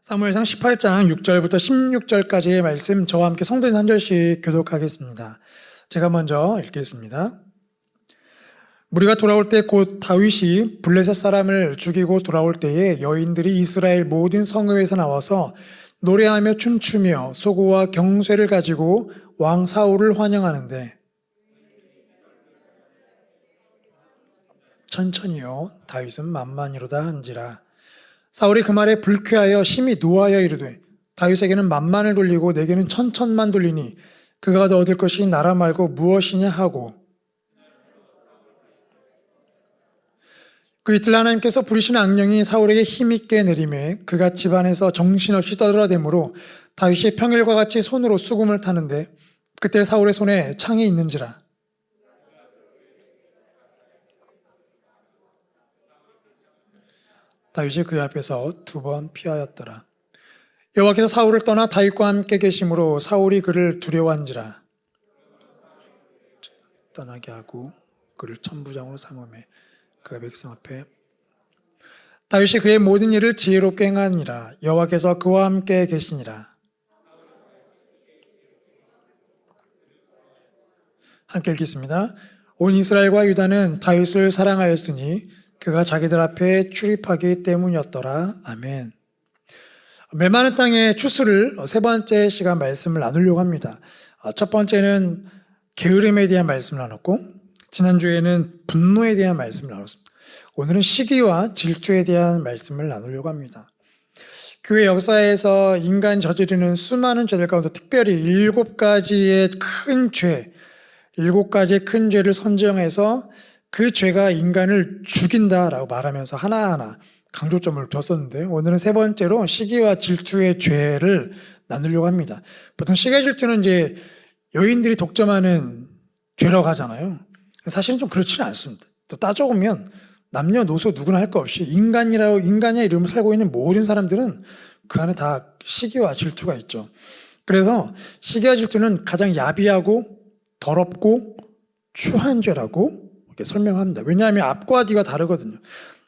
사무엘상 18장 6절부터 16절까지의 말씀 저와 함께 성도님 한 절씩 교독하겠습니다. 제가 먼저 읽겠습니다. 무리가 돌아올 때 곧 다윗이 블레셋 사람을 죽이고 돌아올 때에 여인들이 이스라엘 모든 성읍에서 나와서 노래하며 춤추며 소고와 경쇠를 가지고 왕 사울을 환영하는데 천천히요 다윗은 만만이로다 한지라. 사울이 그 말에 불쾌하여 심히 노하여 이르되 다윗에게는 만만을 돌리고 내게는 천천만 돌리니 그가 더 얻을 것이 나라 말고 무엇이냐 하고, 그 이틀 하나님께서 부리신 악령이 사울에게 힘있게 내리매 그가 집안에서 정신없이 떠들어대므로 다윗이 평일과 같이 손으로 수금을 타는데 그때 사울의 손에 창이 있는지라. 다윗이 그 앞에서 2번 피하였더라. 여호와께서 사울을 떠나 다윗과 함께 계심으로 사울이 그를 두려워한지라. 떠나게 하고 그를 천부장으로 삼음해 그가 백성 앞에 다윗이 그의 모든 일을 지혜롭게 행하니라. 여호와께서 그와 함께 계시니라. 함께 읽겠습니다. 온 이스라엘과 유다는 다윗을 사랑하였으니 그가 자기들 앞에 출입하기 때문이었더라. 아멘. 메마른 땅의 추수를 세 번째 시간 말씀을 나누려고 합니다. 첫 번째는 게으름에 대한 말씀을 나눴고, 지난주에는 분노에 대한 말씀을 나눴습니다. 오늘은 시기와 질투에 대한 말씀을 나누려고 합니다. 교회 역사에서 인간이 저지르는 수많은 죄들 가운데 특별히 7가지의 큰 죄, 7가지의 큰 죄를 선정해서 그 죄가 인간을 죽인다라고 말하면서 하나하나 강조점을 뒀었는데, 오늘은 세 번째로 시기와 질투의 죄를 나누려고 합니다. 보통 시기와 질투는 이제 여인들이 독점하는 죄라고 하잖아요. 사실은 좀 그렇지는 않습니다. 또 따져보면 남녀노소 누구나 할 거 없이 인간이야 이름을 살고 있는 모든 사람들은 그 안에 다 시기와 질투가 있죠. 그래서 시기와 질투는 가장 야비하고 더럽고 추한 죄라고 이렇게 설명합니다. 왜냐하면 앞과 뒤가 다르거든요.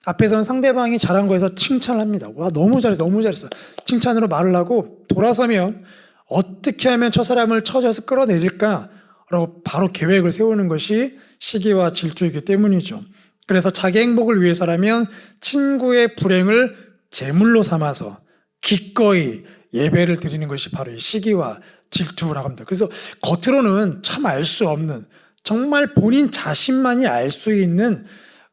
앞에서는 상대방이 잘한 거에서 칭찬을 합니다. 와, 너무 잘했어, 너무 잘했어. 칭찬으로 말을 하고 돌아서면 어떻게 하면 저 사람을 처져서 끌어내릴까? 라고 바로 계획을 세우는 것이 시기와 질투이기 때문이죠. 그래서 자기 행복을 위해서라면 친구의 불행을 제물로 삼아서 기꺼이 예배를 드리는 것이 바로 이 시기와 질투라고 합니다. 그래서 겉으로는 참 알 수 없는, 정말 본인 자신만이 알 수 있는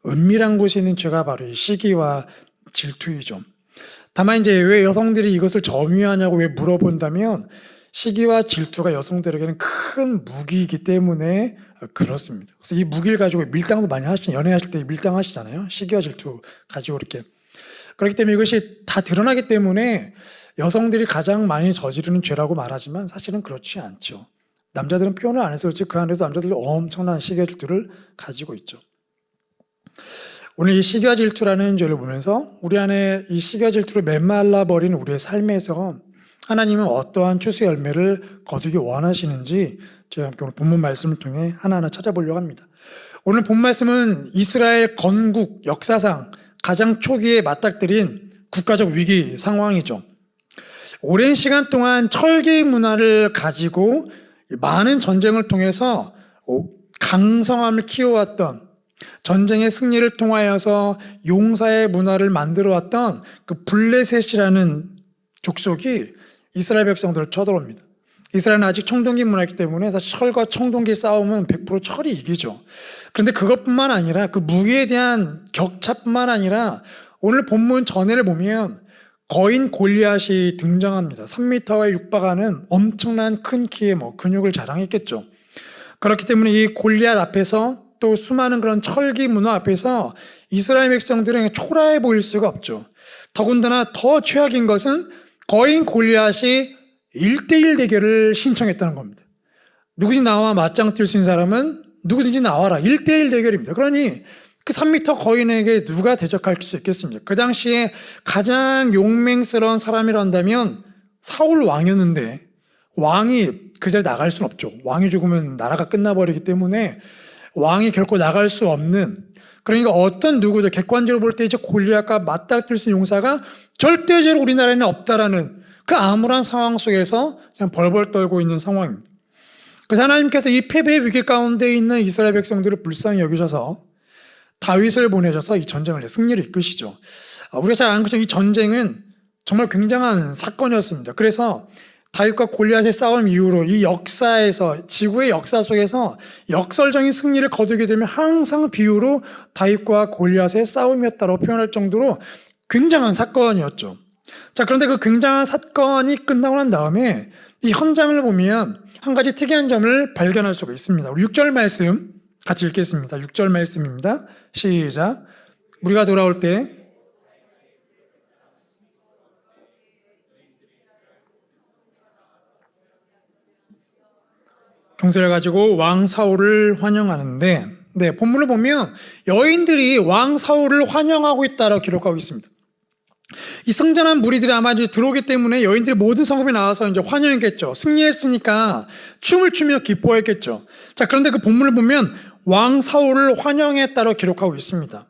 은밀한 곳에 있는 죄가 바로 이 시기와 질투이죠. 다만 이제 왜 여성들이 이것을 점유하냐고 왜 물어본다면, 시기와 질투가 여성들에게는 큰 무기이기 때문에 그렇습니다. 그래서 이 무기를 가지고 밀당도 많이 하시잖아요. 연애하실 때 밀당하시잖아요. 시기와 질투 가지고 이렇게. 그렇기 때문에 이것이 다 드러나기 때문에 여성들이 가장 많이 저지르는 죄라고 말하지만 사실은 그렇지 않죠. 남자들은 표현을 안 해서 그렇지 그 안에도 남자들도 엄청난 시기와 질투를 가지고 있죠. 오늘 이 시기와 질투라는 죄를 보면서 우리 안에 이 시기와 질투로 메말라 버린 우리의 삶에서 하나님은 어떠한 추수의 열매를 거두기 원하시는지 저희가 함께 오늘 본문 말씀을 통해 하나하나 찾아보려고 합니다. 오늘 본 말씀은 이스라엘 건국 역사상 가장 초기에 맞닥뜨린 국가적 위기 상황이죠. 오랜 시간 동안 철기 문화를 가지고 많은 전쟁을 통해서 강성함을 키워왔던, 전쟁의 승리를 통하여서 용사의 문화를 만들어왔던 그 블레셋이라는 족속이 이스라엘 백성들을 쳐들어옵니다. 이스라엘은 아직 청동기 문화이기 때문에 사실 철과 청동기 싸움은 100% 철이 이기죠. 그런데 그것뿐만 아니라 그 무기에 대한 격차뿐만 아니라 오늘 본문 전해를 보면 거인 골리앗이 등장합니다. 3m에 육박하는 엄청난 큰 키에 근육을 자랑했겠죠. 그렇기 때문에 이 골리앗 앞에서 또 수많은 그런 철기 문화 앞에서 이스라엘 백성들은 초라해 보일 수가 없죠. 더군다나 더 최악인 것은 거인 골리앗이 1대1 대결을 신청했다는 겁니다. 누구든지 나와 맞짱 뜰 수 있는 사람은 누구든지 나와라. 1대1 대결입니다. 그러니 그 3m 거인에게 누가 대적할 수 있겠습니까? 그 당시에 가장 용맹스러운 사람이란다면 사울 왕이었는데, 왕이 그 자리에 나갈 수는 없죠. 왕이 죽으면 나라가 끝나버리기 때문에 왕이 결코 나갈 수 없는 그러니까 어떤 누구도 객관적으로 볼 때 이제 골리앗과 맞닥뜨릴 수 있는 용사가 절대적으로 우리나라에는 없다라는 그 암울한 상황 속에서 그냥 벌벌 떨고 있는 상황입니다. 그래서 하나님께서 이 패배의 위기 가운데 있는 이스라엘 백성들을 불쌍히 여기셔서 다윗을 보내셔서 이 전쟁을 승리를 이끄시죠. 우리가 잘 아는 것처럼 이 전쟁은 정말 굉장한 사건이었습니다. 그래서 다윗과 골리앗의 싸움 이후로 이 역사에서, 지구의 역사 속에서 역설적인 승리를 거두게 되면 항상 비유로 다윗과 골리앗의 싸움이었다고 표현할 정도로 굉장한 사건이었죠. 자, 그런데 그 굉장한 사건이 끝나고 난 다음에 이 현장을 보면 한 가지 특이한 점을 발견할 수가 있습니다. 우리 6절 말씀 같이 읽겠습니다. 6절 말씀입니다. 시작. 우리가 돌아올 때 병세를 가지고 왕 사울을 환영하는데, 네, 본문을 보면 여인들이 왕 사울을 환영하고 있다라고 기록하고 있습니다. 이 성전한 무리들이 아마 이제 들어오기 때문에 여인들이 모든 성읍에 나와서 이제 환영했겠죠. 승리했으니까 춤을 추며 기뻐했겠죠. 자, 그런데 그 본문을 보면 왕 사울을 환영했다고 기록하고 있습니다.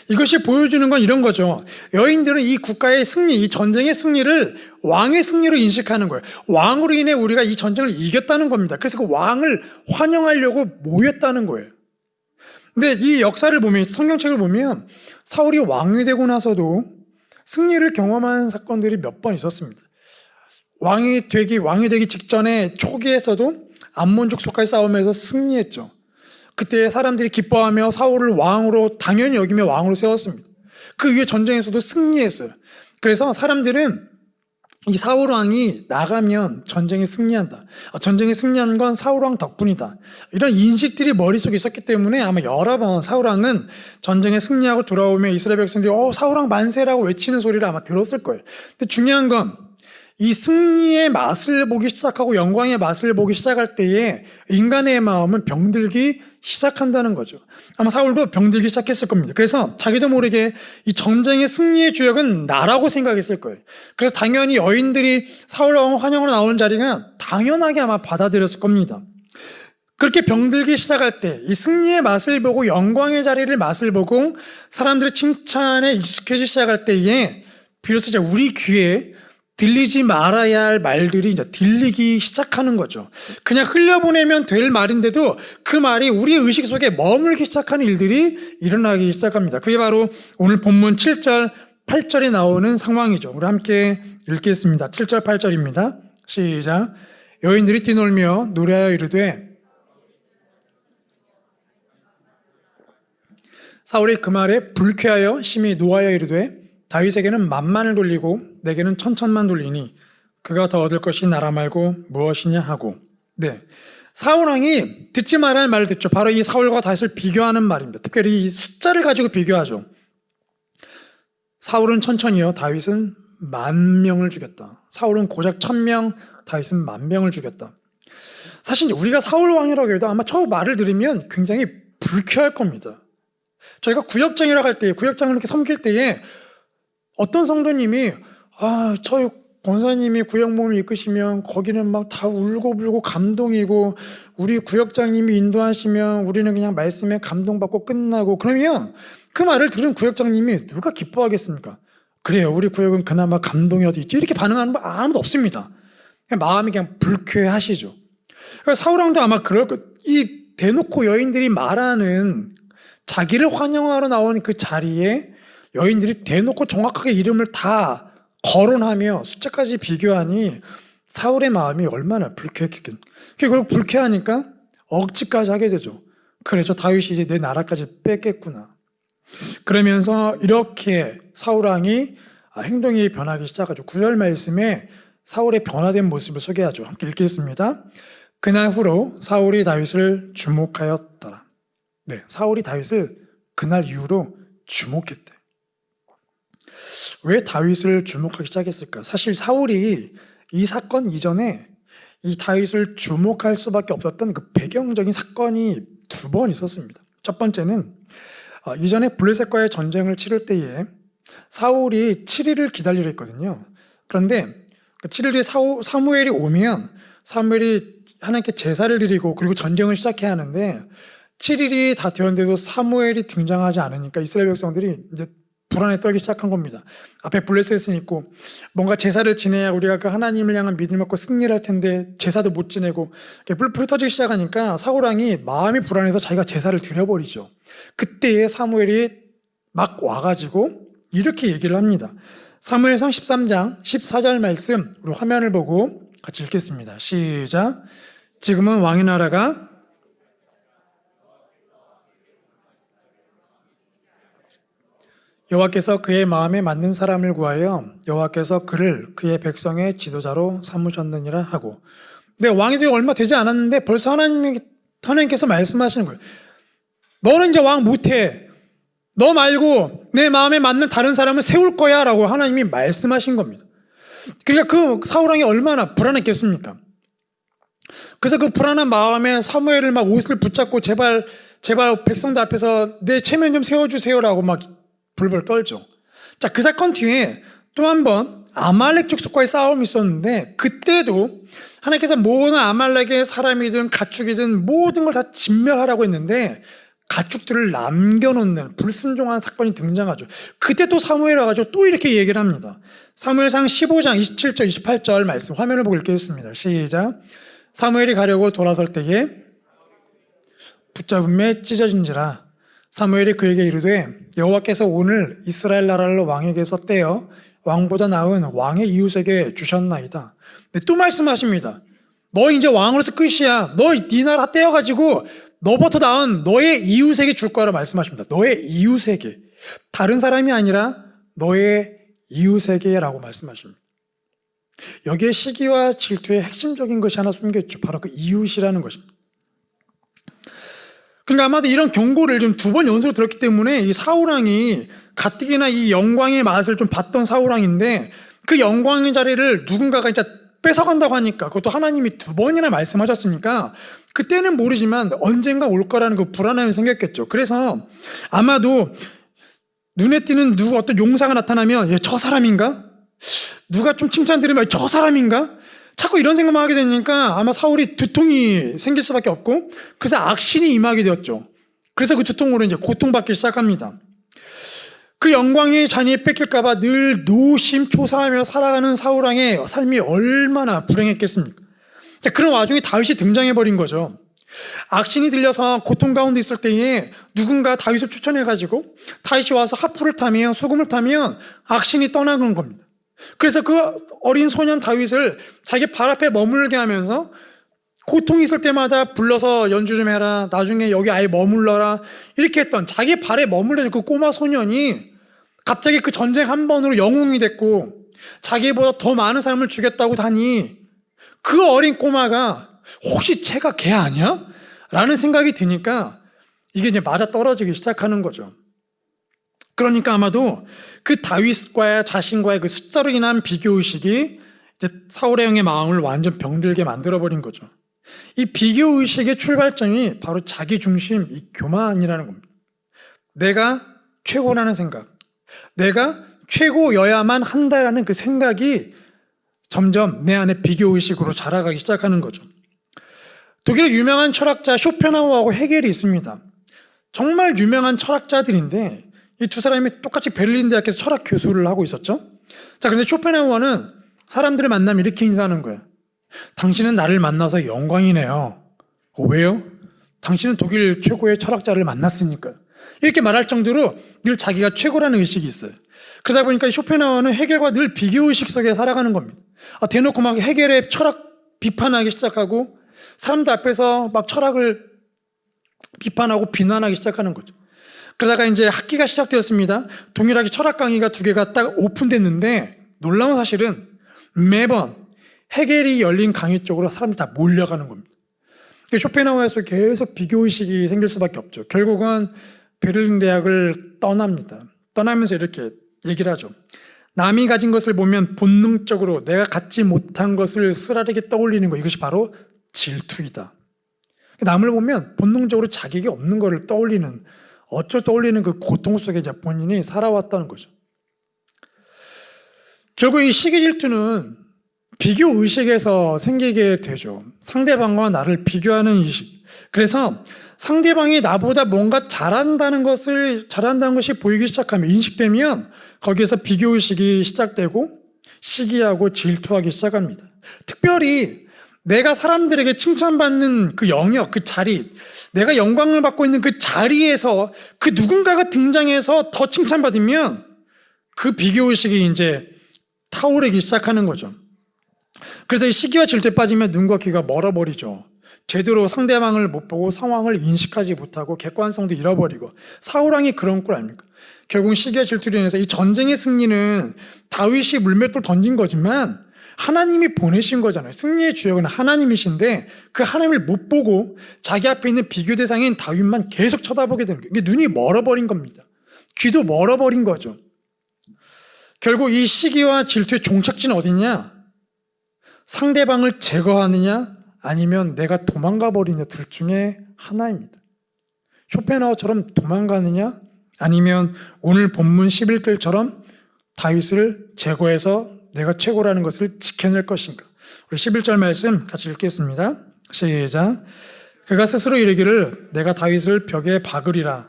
이것이 보여주는 건 이런 거죠. 여인들은 이 국가의 승리, 이 전쟁의 승리를 왕의 승리로 인식하는 거예요. 왕으로 인해 우리가 이 전쟁을 이겼다는 겁니다. 그래서 그 왕을 환영하려고 모였다는 거예요. 근데 이 역사를 보면, 성경책을 보면 사울이 왕이 되고 나서도 승리를 경험한 사건들이 몇 번 있었습니다. 왕이 되기 직전에 초기에서도 암몬족 속과의 싸움에서 승리했죠. 그때 사람들이 기뻐하며 사울을 왕으로 당연히 여기며 왕으로 세웠습니다. 그 이후에 전쟁에서도 승리했어요. 그래서 사람들은 이 사울 왕이 나가면 전쟁에 승리한다. 전쟁에 승리하는 건 사울 왕 덕분이다. 이런 인식들이 머릿속에 있었기 때문에 아마 여러 번 사울 왕은 전쟁에 승리하고 돌아오면 이스라엘 백성들이 사울 왕 만세라고 외치는 소리를 아마 들었을 거예요. 근데 중요한 건 이 승리의 맛을 보기 시작하고 영광의 맛을 보기 시작할 때에 인간의 마음은 병들기 시작한다는 거죠. 아마 사울도 병들기 시작했을 겁니다. 그래서 자기도 모르게 이 전쟁의 승리의 주역은 나라고 생각했을 거예요. 그래서 당연히 여인들이 사울 왕 환영으로 나오는 자리가 당연하게 아마 받아들였을 겁니다. 그렇게 병들기 시작할 때 이 승리의 맛을 보고 영광의 자리를 맛을 보고 사람들의 칭찬에 익숙해지기 시작할 때에 비로소 이제 우리 귀에 들리지 말아야 할 말들이 이제 들리기 시작하는 거죠. 그냥 흘려보내면 될 말인데도 그 말이 우리의 의식 속에 머물기 시작하는 일들이 일어나기 시작합니다. 그게 바로 오늘 본문 7절, 8절에 나오는 상황이죠. 우리 함께 읽겠습니다. 7절, 8절입니다. 시작. 여인들이 뛰놀며 노래하여 이르되 사울이 그 말에 불쾌하여 심히 노하여 이르되 다윗에게는 만만을 돌리고 내게는 천천만 돌리니 그가 더 얻을 것이 나라 말고 무엇이냐 하고. 네, 사울 왕이 듣지 말아야 할 말을 듣죠. 바로 이 사울과 다윗을 비교하는 말입니다. 특별히 이 숫자를 가지고 비교하죠. 사울은 1000이요 다윗은 10,000명을 죽였다. 사울은 고작 1000명, 다윗은 10,000명을 죽였다. 사실 우리가 사울 왕이라고 해도 아마 저 말을 들으면 굉장히 불쾌할 겁니다. 저희가 구역장이라고 할 때, 구역장을 이렇게 섬길 때에 어떤 성도님이 저희 권사님이 구역 모임을 이끄시면 거기는 막 다 울고불고 감동이고 우리 구역장님이 인도하시면 우리는 그냥 말씀에 감동받고 끝나고, 그러면 그 말을 들은 구역장님이 누가 기뻐하겠습니까? 그래요, 우리 구역은 그나마 감동이 어디 있지? 이렇게 반응하는 분 아무도 없습니다. 그냥 마음이 그냥 불쾌하시죠. 그러니까 사울왕도 아마 그럴 거, 이 대놓고 여인들이 말하는 자기를 환영하러 나온 그 자리에 여인들이 대놓고 정확하게 이름을 다 거론하며 숫자까지 비교하니 사울의 마음이 얼마나 불쾌했겠군. 결국 불쾌하니까 억지까지 하게 되죠. 그래, 저 다윗이 이제 내 나라까지 뺏겠구나. 그러면서 이렇게 사울왕이 행동이 변하기 시작하죠. 9절 말씀에 사울의 변화된 모습을 소개하죠. 함께 읽겠습니다. 그날 후로 사울이 다윗을 주목하였더라. 네, 사울이 다윗을 그날 이후로 주목했대. 왜 다윗을 주목하기 시작했을까? 사실 사울이 이 사건 이전에 이 다윗을 주목할 수밖에 없었던 그 배경적인 사건이 2번 있었습니다. 첫 번째는 이전에 블레셋과의 전쟁을 치를 때에 사울이 7일을 기다리려 했거든요. 그런데 그 7일 뒤에 사무엘이 오면 사무엘이 하나님께 제사를 드리고 그리고 전쟁을 시작해야 하는데 7일이 다 되었는데도 사무엘이 등장하지 않으니까 이스라엘 백성들이 이제 불안에 떨기 시작한 겁니다. 앞에 블레셋이 있고 뭔가 제사를 지내야 우리가 그 하나님을 향한 믿음을 갖고 승리를 할 텐데 제사도 못 지내고 뿔뿔이 터지기 시작하니까 사울왕이 마음이 불안해서 자기가 제사를 드려버리죠. 그때에 사무엘이 막 와가지고 이렇게 얘기를 합니다. 사무엘상 13장 14절 말씀 우리 화면을 보고 같이 읽겠습니다. 시작. 지금은 왕의 나라가 여호와께서 그의 마음에 맞는 사람을 구하여 여호와께서 그를 그의 백성의 지도자로 삼으셨느니라 하고, 근데 왕이 되어 얼마 되지 않았는데 벌써 하나님께서 말씀하시는 거예요. 너는 이제 왕 못해. 너 말고 내 마음에 맞는 다른 사람을 세울 거야 라고 하나님이 말씀하신 겁니다. 그러니까 그 사울왕이 얼마나 불안했겠습니까? 그래서 그 불안한 마음에 사무엘을 막 옷을 붙잡고 제발 백성들 앞에서 내 체면 좀 세워주세요라고 막 불불 떨죠. 자, 그 사건 뒤에 또 한 번 아말렉 족속과의 싸움이 있었는데 그때도 하나님께서 모든 아말렉의 사람이든 가축이든 모든 걸 다 진멸하라고 했는데 가축들을 남겨놓는 불순종한 사건이 등장하죠. 그때 또 사무엘 와가지고 또 이렇게 얘기를 합니다. 사무엘상 15장 27절 28절 말씀 화면을 보고 읽겠습니다. 시작. 사무엘이 가려고 돌아설 때에 붙잡음에 찢어진지라. 사무엘이 그에게 이르되 여호와께서 오늘 이스라엘 나라를 왕에게서 떼어 왕보다 나은 왕의 이웃에게 주셨나이다. 근데 또 말씀하십니다. 너 이제 왕으로서 끝이야. 너 네 나라 떼어가지고 너보다 나은 너의 이웃에게 줄 거라 말씀하십니다. 너의 이웃에게. 다른 사람이 아니라 너의 이웃에게라고 말씀하십니다. 여기에 시기와 질투의 핵심적인 것이 하나 숨겨있죠. 바로 그 이웃이라는 것입니다. 그러니까 아마도 이런 경고를 좀 2번 연속으로 들었기 때문에 이 사울왕이 가뜩이나 이 영광의 맛을 좀 봤던 사울왕인데 그 영광의 자리를 누군가가 이제 뺏어간다고 하니까 그것도 하나님이 2번이나 말씀하셨으니까 그때는 모르지만 언젠가 올 거라는 그 불안함이 생겼겠죠. 그래서 아마도 눈에 띄는 어떤 용사가 나타나면 저 사람인가? 누가 좀 칭찬 들으면 저 사람인가? 자꾸 이런 생각만 하게 되니까 아마 사울이 두통이 생길 수밖에 없고 그래서 악신이 임하게 되었죠. 그래서 그 두통으로 이제 고통받기 시작합니다. 그 영광의 잔이 뺏길까봐 늘 노심초사하며 살아가는 사울왕의 삶이 얼마나 불행했겠습니까? 자, 그런 와중에 다윗이 등장해버린 거죠. 악신이 들려서 고통 가운데 있을 때에 누군가 다윗을 추천해가지고 다윗이 와서 하프를 타면 수금을 타면 악신이 떠나는 겁니다. 그래서 그 어린 소년 다윗을 자기 발 앞에 머물게 하면서 고통이 있을 때마다 불러서 연주 좀 해라. 나중에 여기 아예 머물러라. 이렇게 했던 자기 발에 머물러 그 꼬마 소년이 갑자기 그 전쟁 한 번으로 영웅이 됐고 자기보다 더 많은 사람을 죽였다고 하니 그 어린 꼬마가 혹시 쟤가 걔 아니야? 라는 생각이 드니까 이게 이제 맞아 떨어지기 시작하는 거죠. 그러니까 아마도 그 다윗과의 자신과의 그 숫자로 인한 비교의식이 이제 사울의 형의 마음을 완전 병들게 만들어버린 거죠. 이 비교의식의 출발점이 바로 자기중심, 이 교만이라는 겁니다. 내가 최고라는 생각, 내가 최고여야만 한다라는 그 생각이 점점 내 안에 비교의식으로 자라가기 시작하는 거죠. 독일의 유명한 철학자 쇼펜하우어하고 헤겔이 있습니다. 정말 유명한 철학자들인데 이 2사람이 똑같이 베를린 대학에서 철학 교수를 하고 있었죠. 자, 그런데 쇼펜하우어는 사람들을 만나면 이렇게 인사하는 거예요. 당신은 나를 만나서 영광이네요. 왜요? 당신은 독일 최고의 철학자를 만났으니까요. 이렇게 말할 정도로 늘 자기가 최고라는 의식이 있어요. 그러다 보니까 쇼펜하우어는 헤겔과 늘 비교의식 속에 살아가는 겁니다. 대놓고 막 헤겔의 철학 비판하기 시작하고 사람들 앞에서 막 철학을 비판하고 비난하기 시작하는 거죠. 그러다가 이제 학기가 시작되었습니다. 동일하게 철학 강의가 2개가 딱 오픈됐는데 놀라운 사실은 매번 헤겔이 열린 강의 쪽으로 사람들이 다 몰려가는 겁니다. 쇼펜하우어에서 계속 비교의식이 생길 수밖에 없죠. 결국은 베를린 대학을 떠납니다. 떠나면서 이렇게 얘기를 하죠. 남이 가진 것을 보면 본능적으로 내가 갖지 못한 것을 쓰라리게 떠올리는 것, 이것이 바로 질투이다. 남을 보면 본능적으로 자기에게 없는 것을 떠올리는, 떠올리는 그 고통 속에 이제 본인이 살아왔다는 거죠. 결국 이 시기 질투는 비교 의식에서 생기게 되죠. 상대방과 나를 비교하는 의식. 그래서 상대방이 나보다 뭔가 잘한다는 것이 보이기 시작하면, 인식되면 거기에서 비교의식이 시작되고 시기하고 질투하기 시작합니다. 특별히 내가 사람들에게 칭찬받는 그 영역, 그 자리, 내가 영광을 받고 있는 그 자리에서 그 누군가가 등장해서 더 칭찬받으면 그 비교의식이 이제 타오르기 시작하는 거죠. 그래서 이 시기와 질투에 빠지면 눈과 귀가 멀어버리죠. 제대로 상대방을 못 보고 상황을 인식하지 못하고 객관성도 잃어버리고, 사울왕이 그런 꼴 아닙니까? 결국 시기와 질투로 인해서 이 전쟁의 승리는 다윗이 물맷돌 던진 거지만 하나님이 보내신 거잖아요. 승리의 주역은 하나님이신데 그 하나님을 못 보고 자기 앞에 있는 비교 대상인 다윗만 계속 쳐다보게 되는 거예요. 이게 눈이 멀어버린 겁니다. 귀도 멀어버린 거죠. 결국 이 시기와 질투의 종착지는 어디냐? 상대방을 제거하느냐 아니면 내가 도망가 버리느냐, 둘 중에 하나입니다. 쇼펜하우처럼 도망가느냐 아니면 오늘 본문 11절처럼 다윗을 제거해서 내가 최고라는 것을 지켜낼 것인가. 우리 11절 말씀 같이 읽겠습니다. 시작. 그가 스스로 이르기를 내가 다윗을 벽에 박으리라.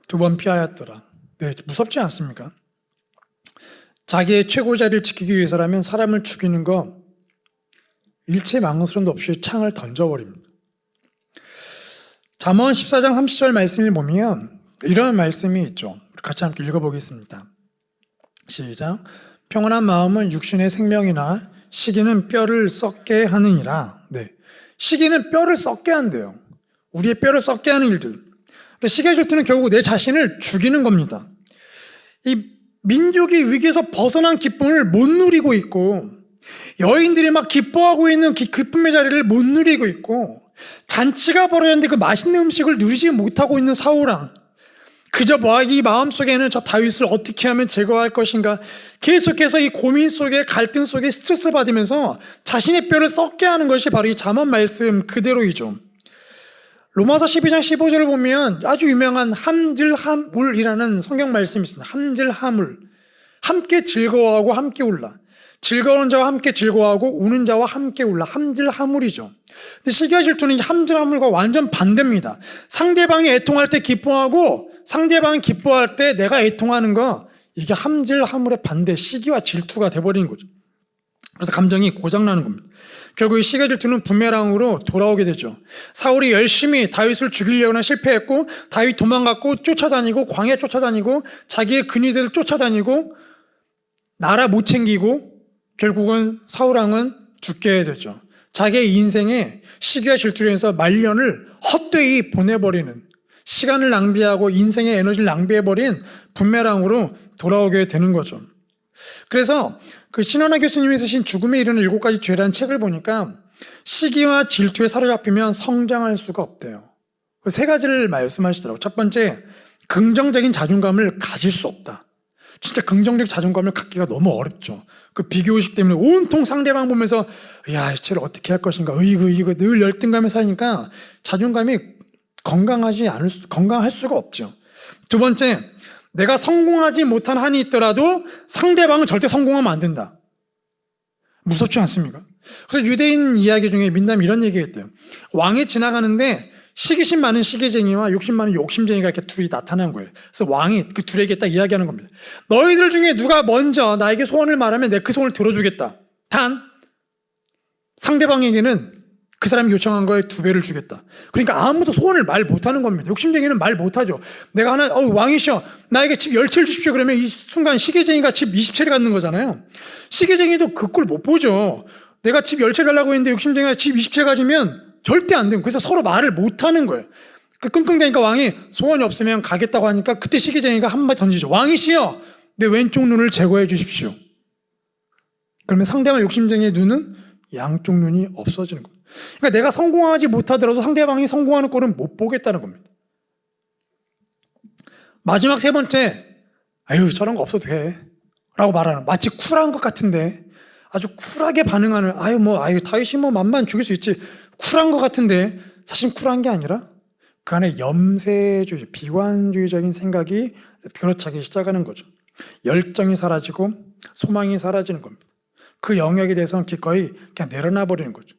두 번 피하였더라. 네, 무섭지 않습니까? 자기의 최고 자리를 지키기 위해서라면 사람을 죽이는 거 일체 망설임도 없이 창을 던져버립니다. 잠언 14장 30절 말씀을 보면 이런 말씀이 있죠. 우리 같이 함께 읽어보겠습니다. 시작. 평온한 마음은 육신의 생명이나 시기는 뼈를 썩게 하느니라. 네, 시기는 뼈를 썩게 한대요. 우리의 뼈를 썩게 하는 일들. 시기와 질투는 결국 내 자신을 죽이는 겁니다. 이 민족이 위기에서 벗어난 기쁨을 못 누리고 있고, 여인들이 막 기뻐하고 있는 기쁨의 자리를 못 누리고 있고, 잔치가 벌어졌는데 그 맛있는 음식을 누리지 못하고 있는 사울왕, 그저 이 마음속에는 저 다윗을 어떻게 하면 제거할 것인가, 계속해서 이 고민 속에, 갈등 속에 스트레스를 받으면서 자신의 뼈를 썩게 하는 것이 바로 이 잠언 말씀 그대로이죠. 로마서 12장 15절을 보면 아주 유명한 함질함울이라는 성경 말씀이 있습니다. 함질함울, 함께 즐거워하고 함께 울라. 즐거운 자와 함께 즐거워하고 우는 자와 함께 울라. 함질함울이죠. 근데 시기와 질투는 함질함울과 완전 반대입니다. 상대방이 애통할 때 기뻐하고 상대방이 기뻐할 때 내가 애통하는 거, 이게 함질함울의 반대, 시기와 질투가 돼버리는 거죠. 그래서 감정이 고장나는 겁니다. 결국 이 시기와 질투는 부메랑으로 돌아오게 되죠. 사울이 열심히 다윗을 죽이려고는 실패했고, 다윗 도망갔고 쫓아다니고 광야 쫓아다니고 자기의 근위대를 쫓아다니고 나라 못 챙기고 결국은 사울왕은 죽게 되죠. 자기의 인생에 시기와 질투로 인해서 말년을 헛되이 보내버리는, 시간을 낭비하고 인생의 에너지를 낭비해버린 부메랑으로 돌아오게 되는 거죠. 그래서 그 신원하 교수님이 쓰신 죽음에 이르는 7가지 죄라는 책을 보니까 시기와 질투에 사로잡히면 성장할 수가 없대요. 3가지를 말씀하시더라고요. 첫 번째, 긍정적인 자존감을 가질 수 없다. 진짜 긍정적 자존감을 갖기가 너무 어렵죠. 그 비교의식 때문에 온통 상대방 보면서 야, 쟤를 어떻게 할 것인가, 이거 늘 열등감에 사니까 자존감이 건강할 수가 없죠. 두 번째, 내가 성공하지 못한 한이 있더라도 상대방은 절대 성공하면 안 된다. 무섭지 않습니까? 그래서 유대인 이야기 중에 민담이 이런 얘기했대요. 왕이 지나가는데 시기심 많은 시기쟁이와 욕심 많은 욕심쟁이가 이렇게 둘이 나타난 거예요. 그래서 왕이 그 둘에게 딱 이야기하는 겁니다. 너희들 중에 누가 먼저 나에게 소원을 말하면 내가 그 소원을 들어주겠다. 단 상대방에게는 그 사람이 요청한 거에 2배를 주겠다. 그러니까 아무도 소원을 말 못하는 겁니다. 욕심쟁이는 말 못하죠. 내가 하나 왕이시여 나에게 집 10채를 주십시오. 그러면 이 순간 시기쟁이가 집 20채를 갖는 거잖아요. 시기쟁이도 그 꼴 못 보죠. 내가 집 10채 달라고 했는데 욕심쟁이가 집 20채 가지면 절대 안 돼요. 그래서 서로 말을 못하는 거예요. 그 끙끙대니까 왕이 소원이 없으면 가겠다고 하니까 그때 시기쟁이가 한마디 던지죠. 왕이시여 내 왼쪽 눈을 제거해 주십시오. 그러면 상대방 욕심쟁이의 눈은 양쪽 눈이 없어지는 겁니다. 그러니까 내가 성공하지 못하더라도 상대방이 성공하는 꼴은 못 보겠다는 겁니다. 마지막 3번째, 아유 저런 거 없어도 돼 라고 말하는, 마치 쿨한 것 같은데 아주 쿨하게 반응하는, 다윗이 만만 죽일 수 있지, 쿨한 것 같은데 사실 쿨한 게 아니라 그 안에 염세주의, 비관주의적인 생각이 들어차기 시작하는 거죠. 열정이 사라지고 소망이 사라지는 겁니다. 그 영역에 대해서는 기꺼이 그냥 내려놔 버리는 거죠.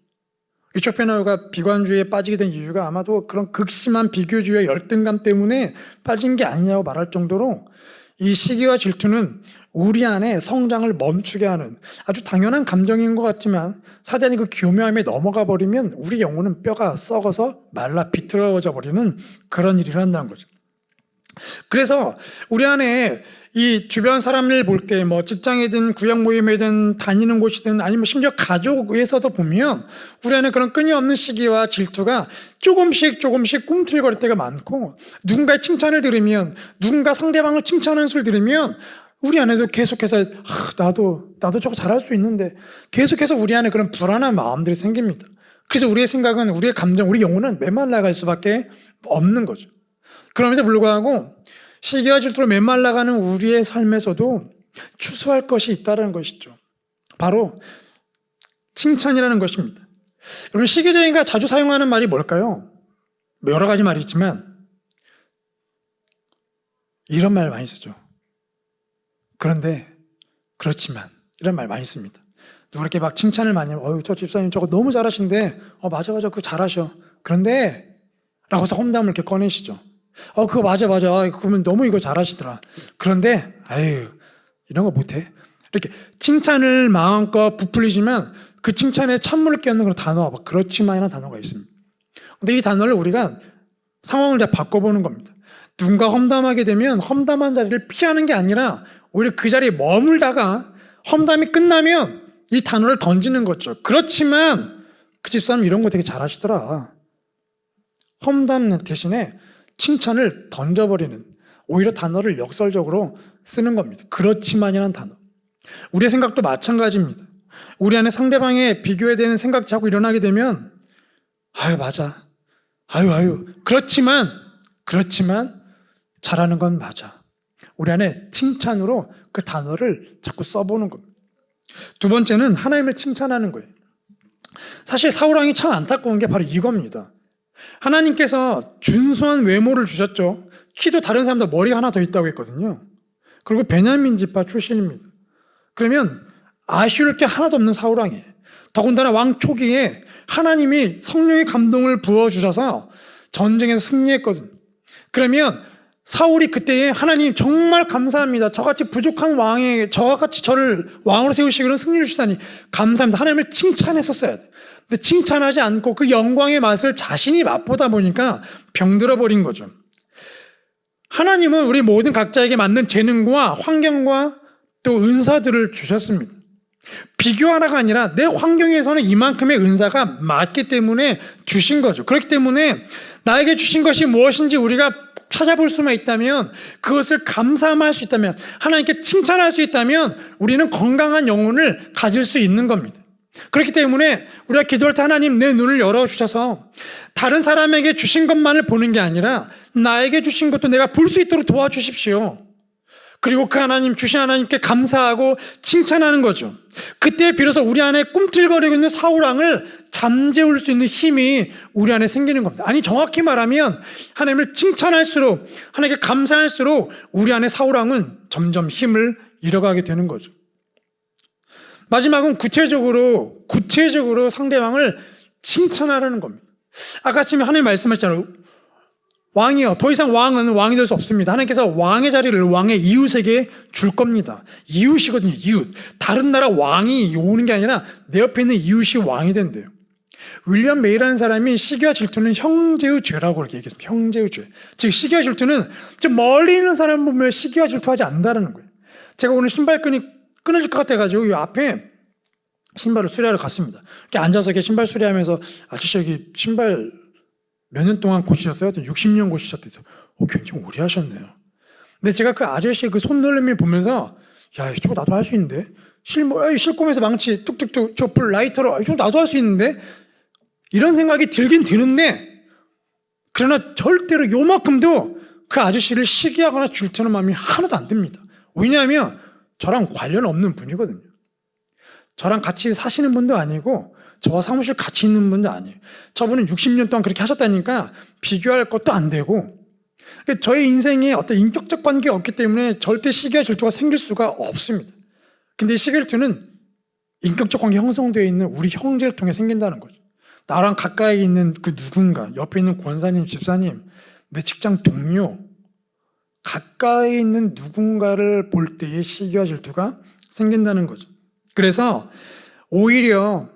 쇼펜하우어가 비관주의에 빠지게 된 이유가 아마도 그런 극심한 비교주의의 열등감 때문에 빠진 게 아니냐고 말할 정도로 이 시기와 질투는 우리 안에 성장을 멈추게 하는 아주 당연한 감정인 것 같지만 사단이 그 교묘함에 넘어가 버리면 우리 영혼은 뼈가 썩어서 말라 비틀어져 버리는 그런 일이 일어난다는 거죠. 그래서 우리 안에 이 주변 사람을 볼 때 뭐 직장이든 구역 모임이든 다니는 곳이든 아니면 심지어 가족에서도 보면 우리 안에 그런 끊임없는 시기와 질투가 조금씩 꿈틀거릴 때가 많고, 누군가의 칭찬을 들으면, 누군가 상대방을 칭찬하는 소리를 들으면 우리 안에도 계속해서 나도 저거 잘할 수 있는데 계속해서 우리 안에 그런 불안한 마음들이 생깁니다. 그래서 우리의 생각은, 우리의 감정, 우리 영혼은 메말라갈 수밖에 없는 거죠. 그럼에도 불구하고 시기와 질투로 메말라가는 우리의 삶에서도 추수할 것이 있다는 것이죠. 바로 칭찬이라는 것입니다. 여러분, 시기적인가 자주 사용하는 말이 뭘까요? 여러 가지 말이 있지만 이런 말 많이 쓰죠. 그런데 그렇지만 이런 말 많이 씁니다. 누가 이렇게 막 칭찬을 많이 하면 저 집사님 저거 너무 잘하신데 맞아 그거 잘하셔. 그런데 라고서 험담을 이렇게 꺼내시죠. 그거 맞아. 그러면 너무 이거 잘하시더라. 그런데 이런 거 못해. 이렇게 칭찬을 마음껏 부풀리지만 그 칭찬에 찬물을 끼얹는 그런 단어가 막 그렇지만이라는 단어가 있습니다. 근데 이 단어를 우리가 상황을 다 바꿔보는 겁니다. 누군가 험담하게 되면 험담한 자리를 피하는 게 아니라 오히려 그 자리에 머물다가 험담이 끝나면 이 단어를 던지는 거죠. 그렇지만 그 집사람 이런 거 되게 잘하시더라. 험담 대신에 칭찬을 던져버리는, 오히려 단어를 역설적으로 쓰는 겁니다. 그렇지만이라는 단어. 우리의 생각도 마찬가지입니다. 우리 안에 상대방의 비교에 대한 생각이 자꾸 일어나게 되면 맞아. 그렇지만 잘하는 건 맞아. 우리 안에 칭찬으로 그 단어를 자꾸 써보는 겁니다. 두 번째는 하나님을 칭찬하는 거예요. 사실 사울왕이 참 안타까운 게 바로 이겁니다. 하나님께서 준수한 외모를 주셨죠. 키도 다른 사람보다 머리가 하나 더 있다고 했거든요. 그리고 베냐민 지파 출신입니다. 그러면 아쉬울 게 하나도 없는 사울왕이에요. 더군다나 왕 초기에 하나님이 성령의 감동을 부어주셔서 전쟁에서 승리했거든요. 그러면 사울이 그때에 하나님 정말 감사합니다. 저같이 부족한 왕에 저같이 저를 왕으로 세우시고 그런 승리를 주시다니 감사합니다. 하나님을 칭찬했었어야 돼요. 근데 칭찬하지 않고 그 영광의 맛을 자신이 맛보다 보니까 병들어 버린 거죠. 하나님은 우리 모든 각자에게 맞는 재능과 환경과 또 은사들을 주셨습니다. 비교하라가 아니라 내 환경에서는 이만큼의 은사가 맞기 때문에 주신 거죠. 그렇기 때문에 나에게 주신 것이 무엇인지 우리가 찾아볼 수만 있다면, 그것을 감사할 수 있다면, 하나님께 칭찬할 수 있다면 우리는 건강한 영혼을 가질 수 있는 겁니다. 그렇기 때문에 우리가 기도할 때 하나님 내 눈을 열어주셔서 다른 사람에게 주신 것만을 보는 게 아니라 나에게 주신 것도 내가 볼 수 있도록 도와주십시오. 그리고 그 하나님 주신 하나님께 감사하고 칭찬하는 거죠. 그때 비로소 우리 안에 꿈틀거리고 있는 사울왕을 잠재울 수 있는 힘이 우리 안에 생기는 겁니다. 아니, 정확히 말하면 하나님을 칭찬할수록, 하나님께 감사할수록 우리 안에 사울왕은 점점 힘을 잃어가게 되는 거죠. 마지막은 구체적으로 상대방을 칭찬하라는 겁니다. 아까 지금 하나님 말씀하셨잖아요. 왕이요, 더 이상 왕은 왕이 될 수 없습니다. 하나님께서 왕의 자리를 왕의 이웃에게 줄 겁니다. 이웃이거든요. 이웃. 다른 나라 왕이 오는 게 아니라 내 옆에 있는 이웃이 왕이 된대요. 윌리엄 메이라는 사람이 시기와 질투는 형제의 죄라고 그렇게 얘기했습니다. 형제의 죄. 즉 시기와 질투는 좀 멀리 있는 사람 보면 시기와 질투하지 않는다는 거예요. 제가 오늘 신발끈이 끊어질 것 같아가지고 이 앞에 신발을 수리하러 갔습니다. 이렇게 앉아서 이렇게 신발 수리하면서 아저씨 여기 신발 몇 년 동안 고치셨어요? 60년 고치셨대요. 굉장히 오래 하셨네요. 근데 제가 그 아저씨의 그 손놀림을 보면서 저거 나도 할 수 있는데, 실꼼에서 망치 뚝뚝뚝 저 불 라이터로 이거 나도 할 수 있는데, 이런 생각이 들긴 드는데, 그러나 절대로 요만큼도 그 아저씨를 시기하거나 질투하는 마음이 하나도 안 듭니다. 왜냐하면 저랑 관련 없는 분이거든요. 저랑 같이 사시는 분도 아니고 저와 사무실 같이 있는 분도 아니에요. 저분은 60년 동안 그렇게 하셨다니까 비교할 것도 안 되고, 저의 인생에 어떤 인격적 관계가 없기 때문에 절대 시기와 질투가 생길 수가 없습니다. 근데 시기와 질투는 인격적 관계 형성되어 있는 우리 형제를 통해 생긴다는 거죠. 나랑 가까이 있는 그 누군가, 옆에 있는 권사님, 집사님, 내 직장 동료, 가까이 있는 누군가를 볼 때의 시기와 질투가 생긴다는 거죠. 그래서 오히려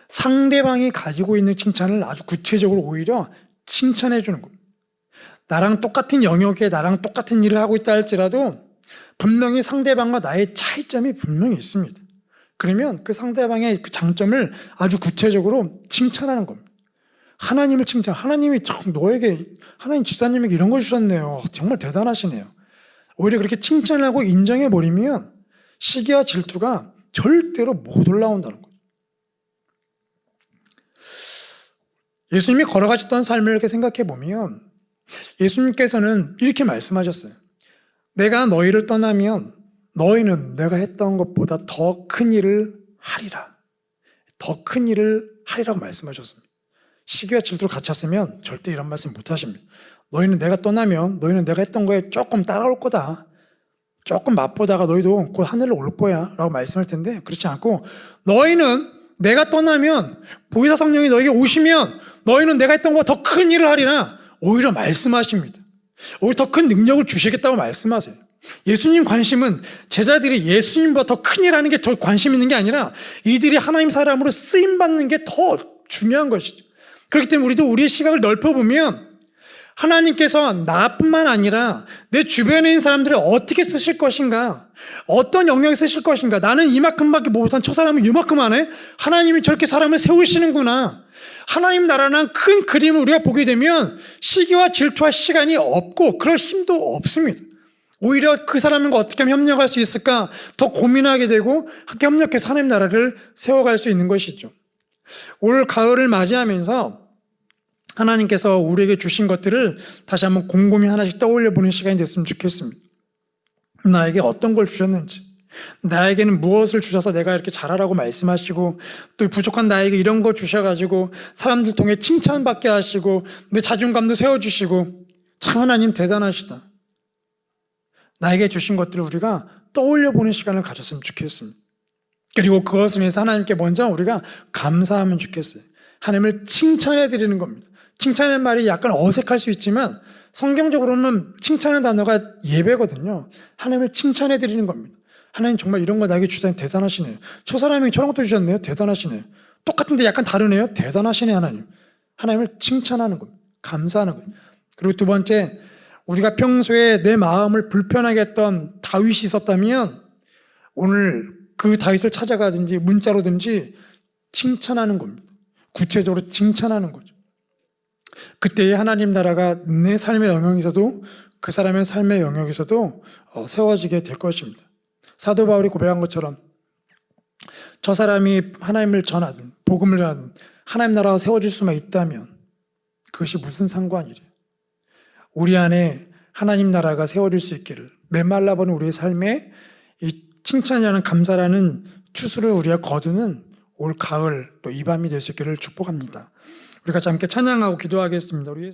상대방이 가지고 있는 칭찬을 아주 구체적으로 오히려 칭찬해 주는 겁니다. 나랑 똑같은 영역에 나랑 똑같은 일을 하고 있다 할지라도 분명히 상대방과 나의 차이점이 분명히 있습니다. 그러면 그 상대방의 그 장점을 아주 구체적으로 칭찬하는 겁니다. 하나님을 칭찬, 하나님이 참 너에게, 하나님 집사님에게 이런 걸 주셨네요. 정말 대단하시네요. 오히려 그렇게 칭찬을 하고 인정해버리면 시기와 질투가 절대로 못 올라온다는 거예요. 예수님이 걸어가셨던 삶을 이렇게 생각해 보면 예수님께서는 이렇게 말씀하셨어요. 내가 너희를 떠나면 너희는 내가 했던 것보다 더 큰 일을 하리라. 더 큰 일을 하리라고 말씀하셨습니다. 시기와 질투를 갖췄으면 절대 이런 말씀 못 하십니다. 너희는 내가 떠나면 너희는 내가 했던 거에 조금 따라올 거다. 조금 맛보다가 너희도 곧 하늘로 올 거야 라고 말씀할 텐데 그렇지 않고 너희는 내가 떠나면 보혜사 성령이 너에게 오시면 너희는 내가 했던 것보다 더 큰 일을 하리라 오히려 말씀하십니다. 오히려 더 큰 능력을 주시겠다고 말씀하세요. 예수님 관심은 제자들이 예수님보다 더 큰 일 하는 게 더 관심 있는 게 아니라 이들이 하나님 사람으로 쓰임받는 게 더 중요한 것이죠. 그렇기 때문에 우리도 우리의 시각을 넓혀보면 하나님께서 나뿐만 아니라 내 주변에 있는 사람들을 어떻게 쓰실 것인가, 어떤 영역에 쓰실 것인가, 나는 이만큼밖에 못한 저 사람은 이만큼 안 해? 하나님이 저렇게 사람을 세우시는구나. 하나님 나라는 큰 그림을 우리가 보게 되면 시기와 질투와 시간이 없고 그럴 힘도 없습니다. 오히려 그 사람과 어떻게 하면 협력할 수 있을까 더 고민하게 되고 함께 협력해서 하나님 나라를 세워갈 수 있는 것이죠. 올 가을을 맞이하면서 하나님께서 우리에게 주신 것들을 다시 한번 곰곰이 하나씩 떠올려 보는 시간이 됐으면 좋겠습니다. 나에게 어떤 걸 주셨는지, 나에게는 무엇을 주셔서 내가 이렇게 잘하라고 말씀하시고 또 부족한 나에게 이런 거 주셔가지고 사람들 통해 칭찬받게 하시고 내 자존감도 세워주시고 참 하나님 대단하시다. 나에게 주신 것들을 우리가 떠올려 보는 시간을 가졌으면 좋겠습니다. 그리고 그것을 위해서 하나님께 먼저 우리가 감사하면 좋겠어요. 하나님을 칭찬해 드리는 겁니다. 칭찬의 말이 약간 어색할 수 있지만 성경적으로는 칭찬의 단어가 예배거든요. 하나님을 칭찬해 드리는 겁니다. 하나님 정말 이런 거 나에게 주다니 대단하시네요. 저 사람이 저런 것도 주셨네요. 대단하시네요. 똑같은데 약간 다르네요. 대단하시네 하나님. 하나님을 칭찬하는 겁니다. 감사하는 겁니다. 그리고 두 번째, 우리가 평소에 내 마음을 불편하게 했던 다윗이 있었다면 오늘 그 다윗을 찾아가든지 문자로든지 칭찬하는 겁니다. 구체적으로 칭찬하는 거죠. 그때의 하나님 나라가 내 삶의 영역에서도 그 사람의 삶의 영역에서도 세워지게 될 것입니다. 사도 바울이 고백한 것처럼 저 사람이 하나님을 전하든 복음을 전하든 하나님 나라가 세워질 수만 있다면 그것이 무슨 상관이래요. 우리 안에 하나님 나라가 세워질 수 있기를 메말라버린 우리의 삶에 이 칭찬이라는 감사라는 추수를 우리가 거두는 올 가을 또 이 밤이 될 수 있기를 축복합니다. 우리 같이 함께 찬양하고 기도하겠습니다. 우리